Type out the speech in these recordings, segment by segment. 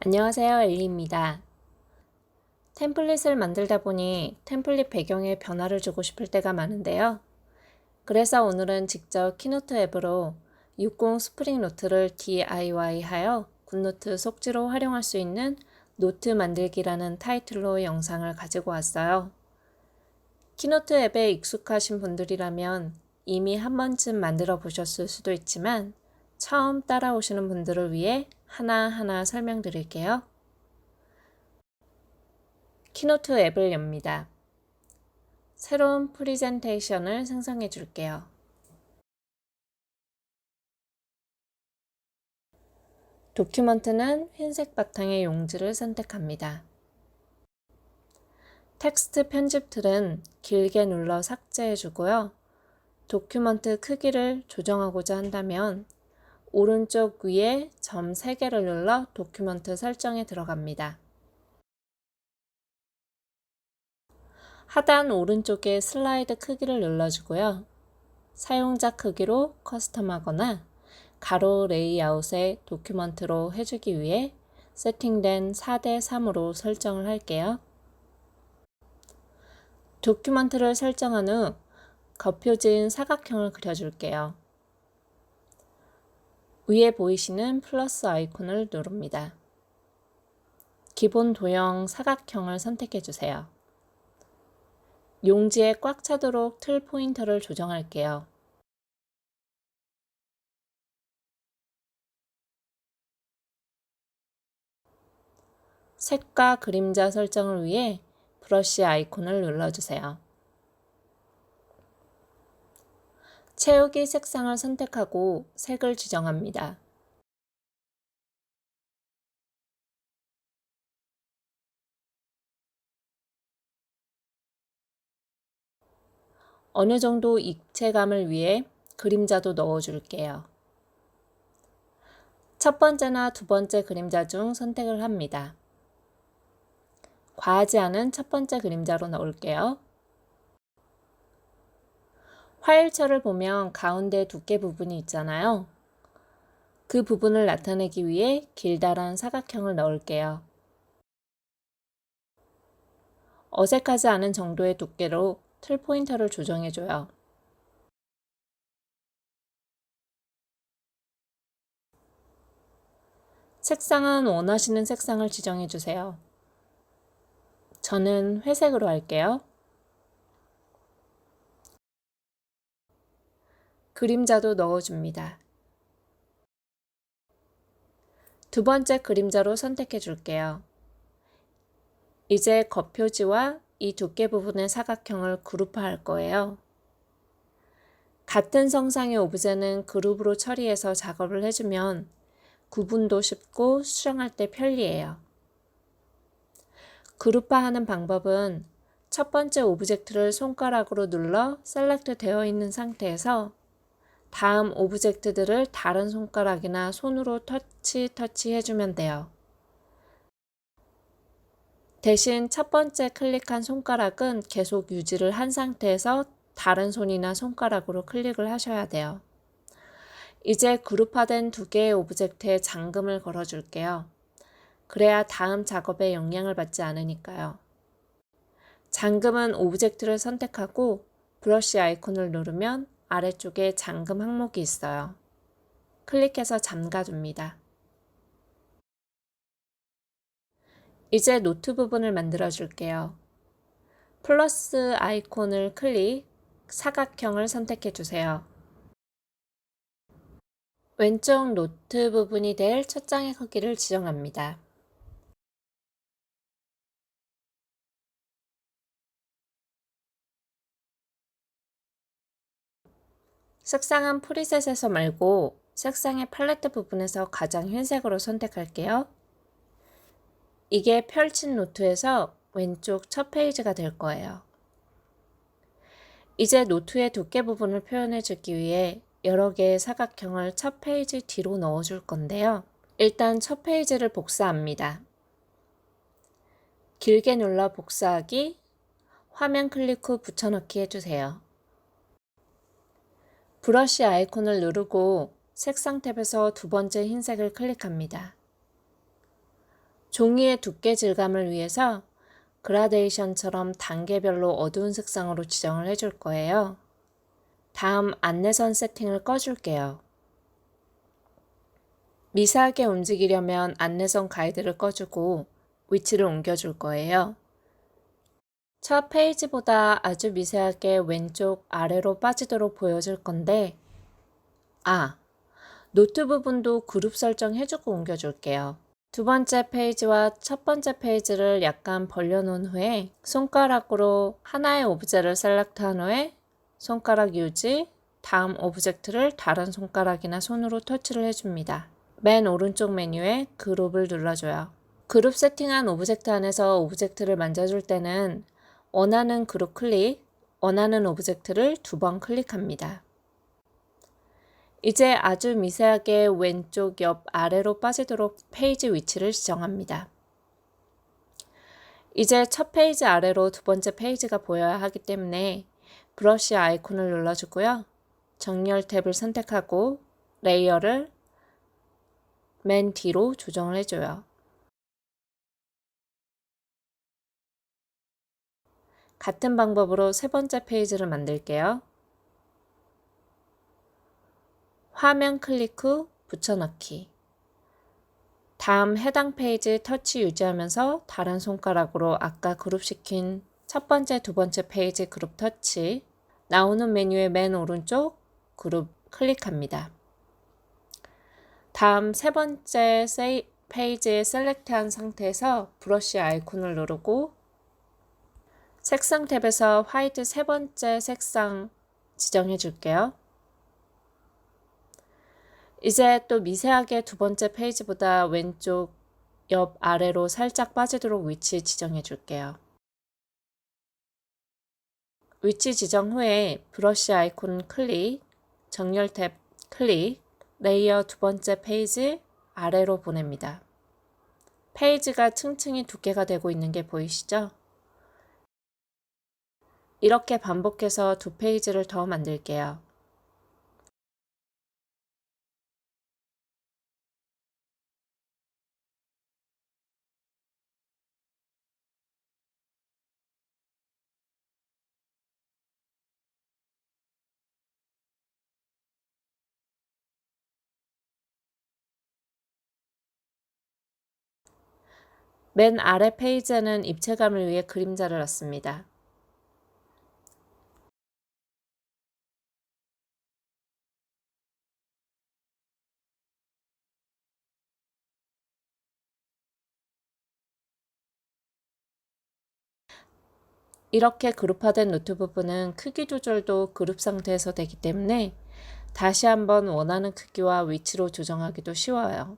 안녕하세요, 엘리입니다. 템플릿을 만들다 보니 템플릿 배경에 변화를 주고 싶을 때가 많은데요. 그래서 오늘은 직접 키노트 앱으로 60 스프링 노트를 DIY하여 굿노트 속지로 활용할 수 있는 노트 만들기라는 타이틀로 영상을 가지고 왔어요. 키노트 앱에 익숙하신 분들이라면 이미 한 번쯤 만들어 보셨을 수도 있지만 처음 따라오시는 분들을 위해 하나하나 설명드릴게요. 키노트 앱을 엽니다. 새로운 프리젠테이션을 생성해 줄게요. 도큐먼트는 흰색 바탕의 용지를 선택합니다. 텍스트 편집 틀은 길게 눌러 삭제해 주고요. 도큐먼트 크기를 조정하고자 한다면 오른쪽 위에 점 3개를 눌러 도큐먼트 설정에 들어갑니다. 하단 오른쪽에 슬라이드 크기를 눌러주고요. 사용자 크기로 커스텀하거나 가로 레이아웃의 도큐먼트로 해주기 위해 세팅된 4:3으로 설정을 할게요. 도큐먼트를 설정한 후 겉표진 사각형을 그려줄게요. 위에 보이시는 플러스 아이콘을 누릅니다. 기본 도형 사각형을 선택해 주세요. 용지에 꽉 차도록 틀 포인터를 조정할게요. 색과 그림자 설정을 위해 브러쉬 아이콘을 눌러주세요. 채우기 색상을 선택하고 색을 지정합니다. 어느 정도 입체감을 위해 그림자도 넣어줄게요. 첫 번째나 두 번째 그림자 중 선택을 합니다. 과하지 않은 첫 번째 그림자로 넣을게요. 화일처를 보면 가운데 두께 부분이 있잖아요. 그 부분을 나타내기 위해 길다란 사각형을 넣을게요. 어색하지 않은 정도의 두께로 틀 포인터를 조정해줘요. 색상은 원하시는 색상을 지정해주세요. 저는 회색으로 할게요. 그림자도 넣어줍니다. 두 번째 그림자로 선택해 줄게요. 이제 겉표지와 이 두께 부분의 사각형을 그룹화할 거예요. 같은 성상의 오브제는 그룹으로 처리해서 작업을 해주면 구분도 쉽고 수정할 때 편리해요. 그룹화하는 방법은 첫 번째 오브젝트를 손가락으로 눌러 셀렉트 되어 있는 상태에서 다음 오브젝트들을 다른 손가락이나 손으로 터치해주면 돼요. 대신 첫 번째 클릭한 손가락은 계속 유지를 한 상태에서 다른 손이나 손가락으로 클릭을 하셔야 돼요. 이제 그룹화된 두 개의 오브젝트에 잠금을 걸어줄게요. 그래야 다음 작업에 영향을 받지 않으니까요. 잠금은 오브젝트를 선택하고 브러쉬 아이콘을 누르면 아래쪽에 잠금 항목이 있어요. 클릭해서 잠가줍니다. 이제 노트 부분을 만들어 줄게요. 플러스 아이콘을 클릭, 사각형을 선택해 주세요. 왼쪽 노트 부분이 될 첫 장의 크기를 지정합니다. 색상은 프리셋에서 말고 색상의 팔레트 부분에서 가장 흰색으로 선택할게요. 이게 펼친 노트에서 왼쪽 첫 페이지가 될 거예요. 이제 노트의 두께 부분을 표현해 주기 위해 여러 개의 사각형을 첫 페이지 뒤로 넣어 줄 건데요. 일단 첫 페이지를 복사합니다. 길게 눌러 복사하기, 화면 클릭 후 붙여넣기 해주세요. 브러쉬 아이콘을 누르고 색상 탭에서 두 번째 흰색을 클릭합니다. 종이의 두께 질감을 위해서 그라데이션처럼 단계별로 어두운 색상으로 지정을 해줄 거예요. 다음 안내선 세팅을 꺼줄게요. 미세하게 움직이려면 안내선 가이드를 꺼주고 위치를 옮겨줄 거예요. 첫 페이지보다 아주 미세하게 왼쪽 아래로 빠지도록 보여줄 건데 노트 부분도 그룹 설정해주고 옮겨줄게요. 두 번째 페이지와 첫 번째 페이지를 약간 벌려놓은 후에 손가락으로 하나의 오브제를 셀렉트한 후에 손가락 유지, 다음 오브젝트를 다른 손가락이나 손으로 터치를 해줍니다. 맨 오른쪽 메뉴에 그룹을 눌러줘요. 그룹 세팅한 오브젝트 안에서 오브젝트를 만져줄 때는 원하는 그룹 클릭, 원하는 오브젝트를 2번 클릭합니다. 이제 아주 미세하게 왼쪽 옆 아래로 빠지도록 페이지 위치를 지정합니다. 이제 첫 페이지 아래로 두 번째 페이지가 보여야 하기 때문에 브러쉬 아이콘을 눌러주고요. 정렬 탭을 선택하고 레이어를 맨 뒤로 조정을 해줘요. 같은 방법으로 세 번째 페이지를 만들게요. 화면 클릭 후 붙여넣기. 다음 해당 페이지 터치 유지하면서 다른 손가락으로 아까 그룹시킨 첫 번째, 두 번째 페이지 그룹 터치. 나오는 메뉴의 맨 오른쪽 그룹 클릭합니다. 다음 세 번째 페이지에 셀렉트한 상태에서 브러쉬 아이콘을 누르고 색상 탭에서 화이트 세 번째 색상 지정해 줄게요. 이제 또 미세하게 두 번째 페이지보다 왼쪽 옆 아래로 살짝 빠지도록 위치 지정해 줄게요. 위치 지정 후에 브러쉬 아이콘 클릭, 정렬 탭 클릭, 레이어 두 번째 페이지 아래로 보냅니다. 페이지가 층층이 두께가 되고 있는 게 보이시죠? 이렇게 반복해서 두 페이지를 더 만들게요. 맨 아래 페이지에는 입체감을 위해 그림자를 넣습니다. 이렇게 그룹화된 노트 부분은 크기 조절도 그룹 상태에서 되기 때문에 다시 한번 원하는 크기와 위치로 조정하기도 쉬워요.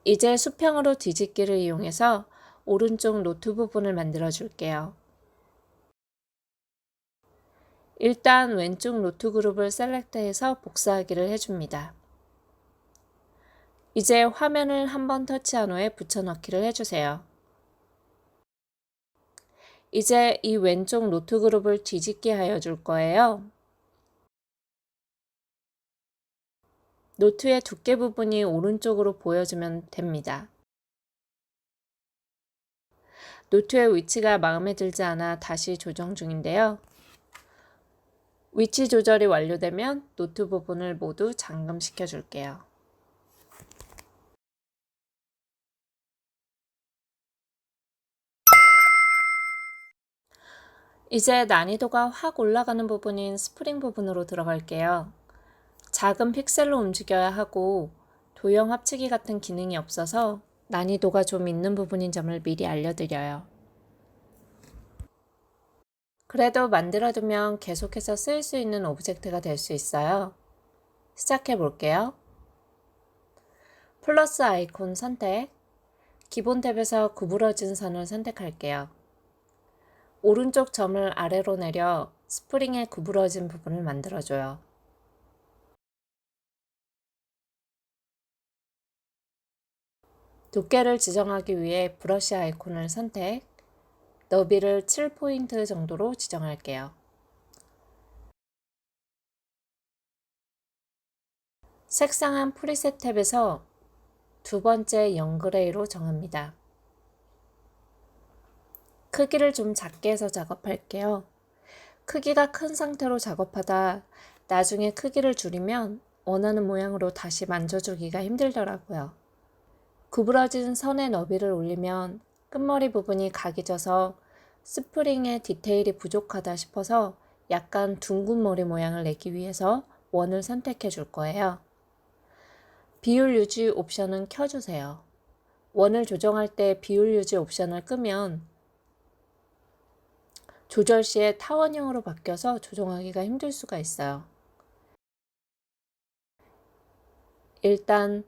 이제 수평으로 뒤집기를 이용해서 오른쪽 노트 부분을 만들어 줄게요. 일단 왼쪽 노트 그룹을 셀렉트해서 복사하기를 해줍니다. 이제 화면을 한번 터치한 후에 붙여넣기를 해주세요. 이제 이 왼쪽 노트 그룹을 뒤집게 하여 줄 거예요. 노트의 두께 부분이 오른쪽으로 보여주면 됩니다. 노트의 위치가 마음에 들지 않아 다시 조정 중인데요. 위치 조절이 완료되면 노트 부분을 모두 잠금시켜 줄게요. 이제 난이도가 확 올라가는 부분인 스프링 부분으로 들어갈게요. 작은 픽셀로 움직여야 하고 도형 합치기 같은 기능이 없어서 난이도가 좀 있는 부분인 점을 미리 알려드려요. 그래도 만들어두면 계속해서 쓸 수 있는 오브젝트가 될 수 있어요. 시작해 볼게요. 플러스 아이콘 선택, 기본 탭에서 구부러진 선을 선택할게요. 오른쪽 점을 아래로 내려 스프링의 구부러진 부분을 만들어줘요. 두께를 지정하기 위해 브러쉬 아이콘을 선택, 너비를 7포인트 정도로 지정할게요. 색상은 프리셋 탭에서 두 번째 영그레이로 정합니다. 크기를 좀 작게 해서 작업할게요. 크기가 큰 상태로 작업하다 나중에 크기를 줄이면 원하는 모양으로 다시 만져주기가 힘들더라고요. 구부러진 선의 너비를 올리면 끝머리 부분이 각이 져서 스프링의 디테일이 부족하다 싶어서 약간 둥근 머리 모양을 내기 위해서 원을 선택해 줄 거예요. 비율 유지 옵션은 켜주세요. 원을 조정할 때 비율 유지 옵션을 끄면 조절 시에 타원형으로 바뀌어서 조정하기가 힘들 수가 있어요. 일단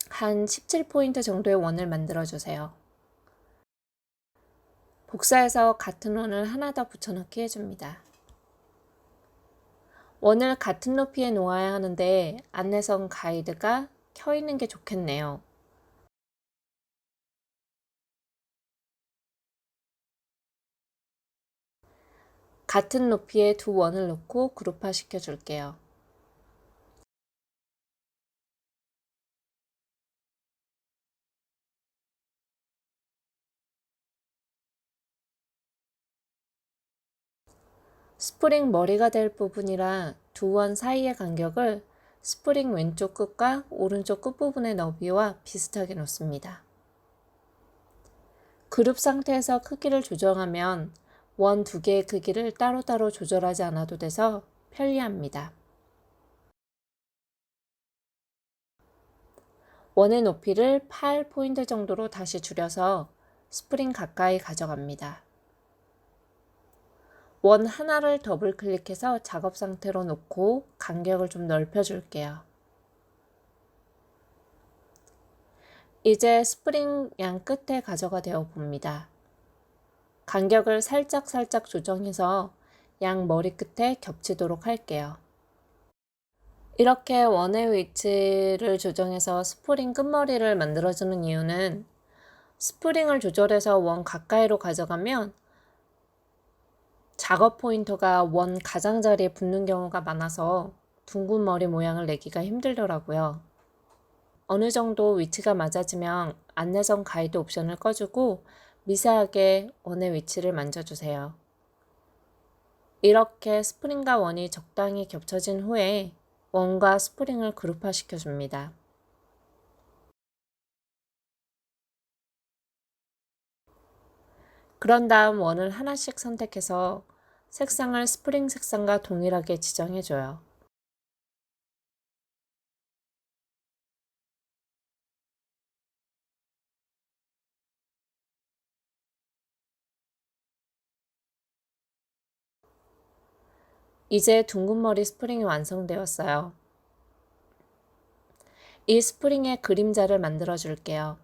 한 17포인트 정도의 원을 만들어 주세요. 복사해서 같은 원을 하나 더 붙여넣기 해줍니다. 원을 같은 높이에 놓아야 하는데 안내선 가이드가 켜 있는 게 좋겠네요. 같은 높이의 두 원을 놓고 그룹화 시켜 줄게요. 스프링 머리가 될 부분이라 두 원 사이의 간격을 스프링 왼쪽 끝과 오른쪽 끝부분의 너비와 비슷하게 놓습니다. 그룹 상태에서 크기를 조정하면 원 두 개의 크기를 따로따로 조절하지 않아도 돼서 편리합니다. 원의 높이를 8포인트 정도로 다시 줄여서 스프링 가까이 가져갑니다. 원 하나를 더블 클릭해서 작업 상태로 놓고 간격을 좀 넓혀 줄게요. 이제 스프링 양 끝에 가져가 되어 봅니다. 간격을 살짝 조정해서 양 머리 끝에 겹치도록 할게요. 이렇게 원의 위치를 조정해서 스프링 끝머리를 만들어주는 이유는 스프링을 조절해서 원 가까이로 가져가면 작업 포인터가 원 가장자리에 붙는 경우가 많아서 둥근 머리 모양을 내기가 힘들더라고요. 어느 정도 위치가 맞아지면 안내선 가이드 옵션을 꺼주고 미세하게 원의 위치를 만져주세요. 이렇게 스프링과 원이 적당히 겹쳐진 후에 원과 스프링을 그룹화 시켜줍니다. 그런 다음 원을 하나씩 선택해서 색상을 스프링 색상과 동일하게 지정해줘요. 이제 둥근 머리 스프링이 완성되었어요. 이 스프링의 그림자를 만들어 줄게요.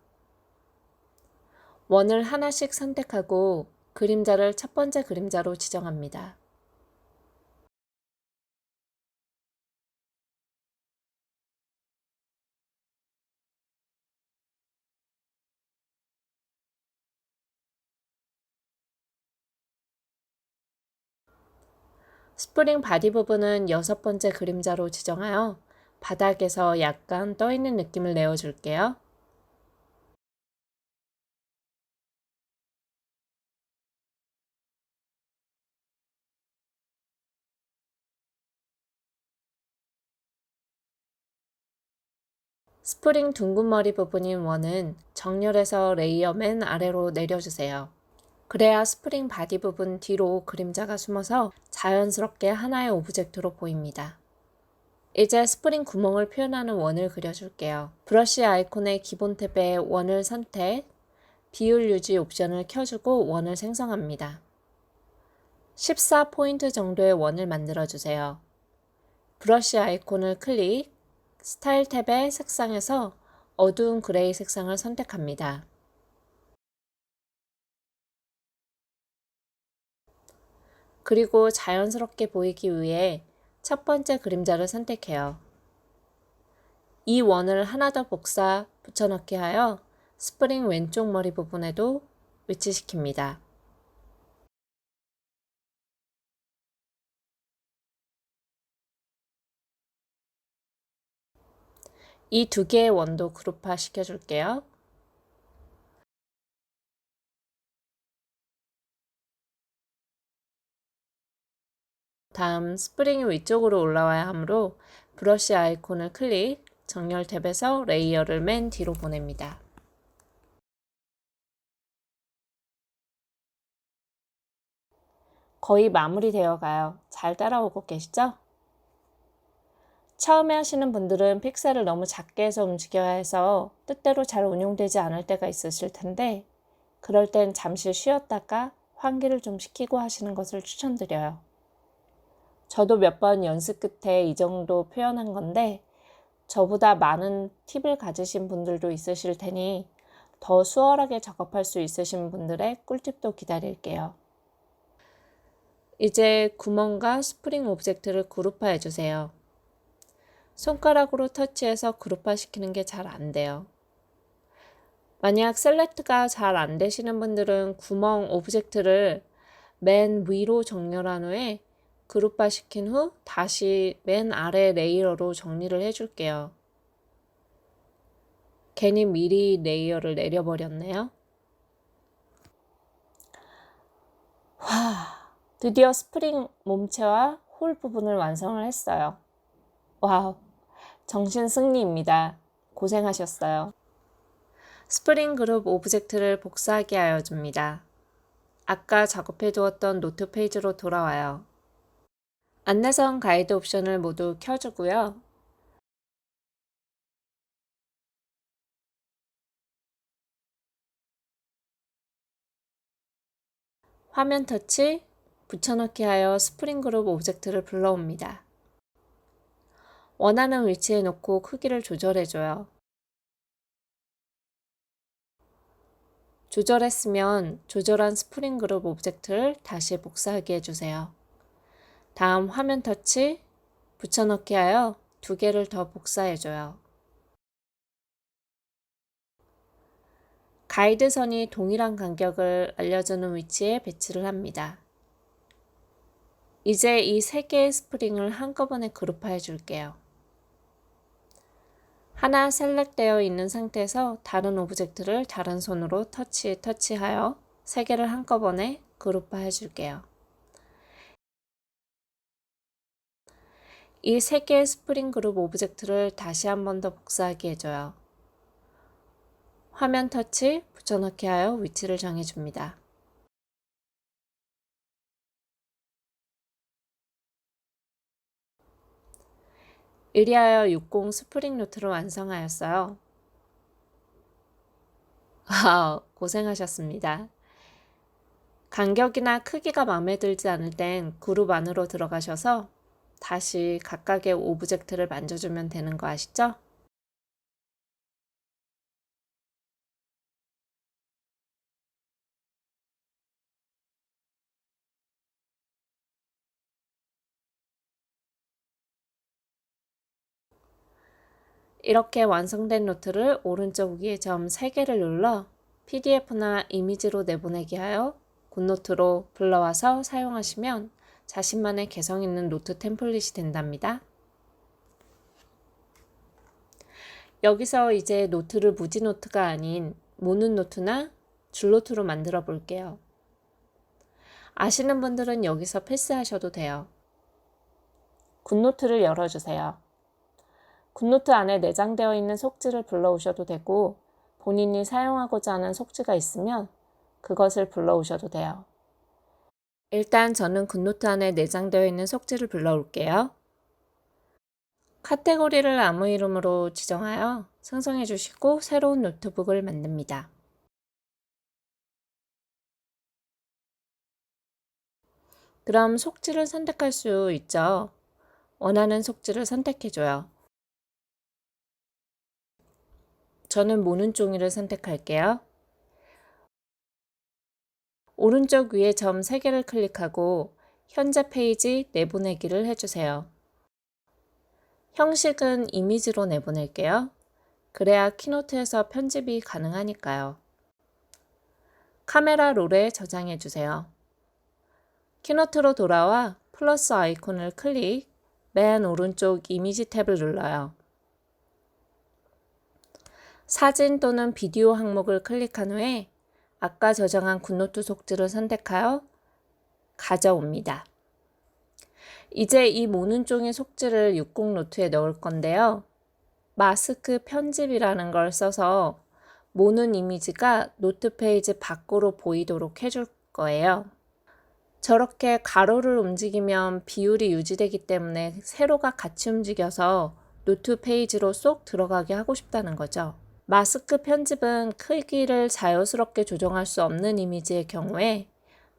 원을 하나씩 선택하고 그림자를 첫 번째 그림자로 지정합니다. 스프링 바디 부분은 여섯 번째 그림자로 지정하여 바닥에서 약간 떠있는 느낌을 내어줄게요. 스프링 둥근 머리 부분인 원은 정렬해서 레이어 맨 아래로 내려주세요. 그래야 스프링 바디 부분 뒤로 그림자가 숨어서 자연스럽게 하나의 오브젝트로 보입니다. 이제 스프링 구멍을 표현하는 원을 그려줄게요. 브러쉬 아이콘의 기본 탭에 원을 선택, 비율 유지 옵션을 켜주고 원을 생성합니다. 14포인트 정도의 원을 만들어주세요. 브러쉬 아이콘을 클릭, 스타일 탭의 색상에서 어두운 그레이 색상을 그리고 자연스럽게 보이기 위해 첫 번째 그림자를 선택해요. 이 원을 하나 더 복사 붙여넣기 하여 스프링 왼쪽 머리 부분에도 위치시킵니다. 이 두 개의 원도 그룹화 시켜줄게요. 다음 스프링이 위쪽으로 올라와야 하므로 브러쉬 아이콘을 클릭, 정렬 탭에서 레이어를 맨 뒤로 보냅니다. 거의 마무리되어 가요. 잘 따라오고 계시죠? 처음에 하시는 분들은 픽셀을 너무 작게 해서 움직여야 해서 뜻대로 잘 운용되지 않을 때가 있으실 텐데, 그럴 땐 잠시 쉬었다가 환기를 좀 시키고 하시는 것을 추천드려요. 저도 몇 번 연습 끝에 이 정도 표현한 건데, 저보다 많은 팁을 가지신 분들도 있으실 테니 더 수월하게 작업할 수 있으신 분들의 꿀팁도 기다릴게요. 이제 구멍과 스프링 오브젝트를 그룹화해 주세요. 손가락으로 터치해서 그룹화 시키는 게 잘 안 돼요. 만약 셀렉트가 잘 안 되시는 분들은 구멍 오브젝트를 맨 위로 정렬한 후에 그룹화 시킨 후 다시 맨 아래 레이어로 정리를 해줄게요. 괜히 미리 레이어를 내려버렸네요. 드디어 스프링 몸체와 홀 부분을 완성을 했어요. 와우, 정신 승리입니다. 고생하셨어요. 스프링 그룹 오브젝트를 복사하게 하여 줍니다. 아까 작업해 두었던 노트 페이지로 돌아와요. 안내선 가이드 옵션을 모두 켜주고요. 화면 터치, 붙여넣기 하여 스프링 그룹 오브젝트를 불러옵니다. 원하는 위치에 놓고 크기를 조절해줘요. 조절했으면 조절한 스프링 그룹 오브젝트를 다시 복사하게 해주세요. 다음 화면 터치, 붙여넣기 하여 두 개를 더 복사해줘요. 가이드선이 동일한 간격을 알려주는 위치에 배치를 합니다. 이제 이 세 개의 스프링을 한꺼번에 그룹화해 줄게요. 하나 셀렉되어 있는 상태에서 다른 오브젝트를 다른 손으로 터치하여 세 개를 한꺼번에 그룹화해 줄게요. 이 세 개의 스프링 그룹 오브젝트를 다시 한 번 더 복사하게 해줘요. 화면 터치, 붙여넣기 하여 위치를 정해줍니다. 이리하여 60 스프링 노트를 완성하였어요. 와우, 고생하셨습니다. 간격이나 크기가 마음에 들지 않을 땐 그룹 안으로 들어가셔서 다시 각각의 오브젝트를 만져주면 되는 거 아시죠? 이렇게 완성된 노트를 오른쪽 위에 점 3개를 눌러 PDF나 이미지로 내보내기 하여 굿노트로 불러와서 사용하시면 자신만의 개성 있는 노트 템플릿이 된답니다. 여기서 이제 노트를 무지노트가 아닌 모눈노트나 줄노트로 만들어 볼게요. 아시는 분들은 여기서 패스하셔도 돼요. 굿노트를 열어주세요. 굿노트 안에 내장되어 있는 속지를 불러오셔도 되고, 본인이 사용하고자 하는 속지가 있으면 그것을 불러오셔도 돼요. 일단 저는 굿노트 안에 내장되어 있는 속지를 불러올게요. 카테고리를 아무 이름으로 지정하여 생성해 주시고 새로운 노트북을 만듭니다. 그럼 속지를 선택할 수 있죠. 원하는 속지를 선택해줘요. 저는 모눈 종이를 선택할게요. 오른쪽 위에 점 3개를 클릭하고 현재 페이지 내보내기를 해주세요. 형식은 이미지로 내보낼게요. 그래야 키노트에서 편집이 가능하니까요. 카메라 롤에 저장해주세요. 키노트로 돌아와 플러스 아이콘을 클릭, 맨 오른쪽 이미지 탭을 눌러요. 사진 또는 비디오 항목을 클릭한 후에 아까 저장한 굿노트 속지를 선택하여 가져옵니다. 이제 이 모는 종이 속지를 60 노트에 넣을 건데요. 마스크 편집이라는 걸 써서 모는 이미지가 노트 페이지 밖으로 보이도록 해줄 거예요. 저렇게 가로를 움직이면 비율이 유지되기 때문에 세로가 같이 움직여서 노트 페이지로 쏙 들어가게 하고 싶다는 거죠. 마스크 편집은 크기를 자유스럽게 조정할 수 없는 이미지의 경우에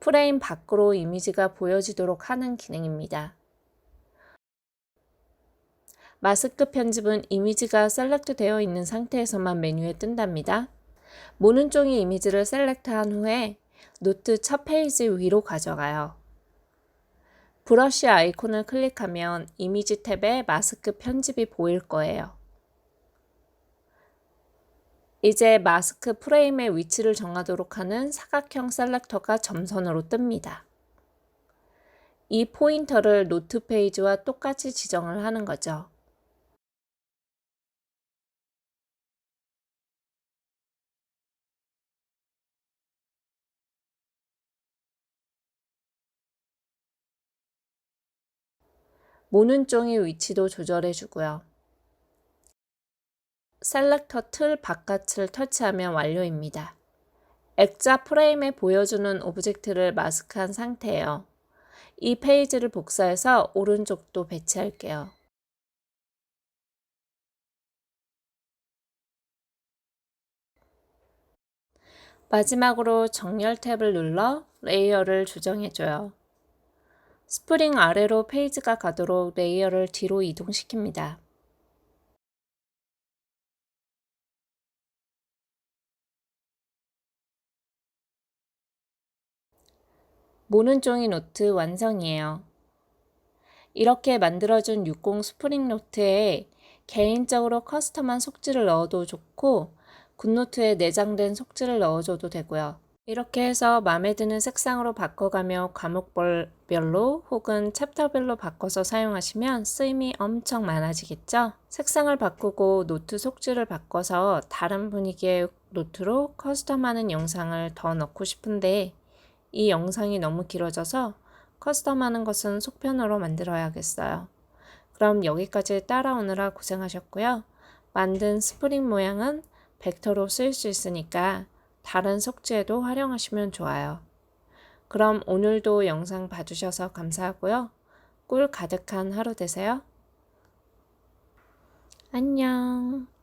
프레임 밖으로 이미지가 보여지도록 하는 기능입니다. 마스크 편집은 이미지가 셀렉트 되어 있는 상태에서만 메뉴에 뜬답니다. 모는 종이 이미지를 셀렉트한 후에 노트 첫 페이지 위로 가져가요. 브러쉬 아이콘을 클릭하면 이미지 탭에 마스크 편집이 보일 거예요. 이제 마스크 프레임의 위치를 정하도록 하는 사각형 셀렉터가 점선으로 뜹니다. 이 포인터를 노트 페이지와 똑같이 지정을 하는 거죠. 모는 종이 위치도 조절해 주고요. 셀렉터 틀 바깥을 터치하면 완료입니다. 액자 프레임에 보여주는 오브젝트를 마스크한 상태예요. 이 페이지를 복사해서 오른쪽도 배치할게요. 마지막으로 정렬 탭을 눌러 레이어를 조정해줘요. 스프링 아래로 페이지가 가도록 레이어를 뒤로 이동시킵니다. 모는 종이 노트 완성이에요. 이렇게 만들어준 60 스프링 노트에 개인적으로 커스텀한 속지를 넣어도 좋고 굿노트에 내장된 속지를 넣어줘도 되고요. 이렇게 해서 마음에 드는 색상으로 바꿔가며 과목별로 혹은 챕터별로 바꿔서 사용하시면 쓰임이 엄청 많아지겠죠? 색상을 바꾸고 노트 속지를 바꿔서 다른 분위기의 노트로 커스텀하는 영상을 더 넣고 싶은데 이 영상이 너무 길어져서 커스텀하는 것은 속편으로 만들어야겠어요. 그럼 여기까지 따라오느라 고생하셨고요. 만든 스프링 모양은 벡터로 쓰일 수 있으니까 다른 속지에도 활용하시면 좋아요. 그럼 오늘도 영상 봐주셔서 감사하고요. 꿀 가득한 하루 되세요. 안녕.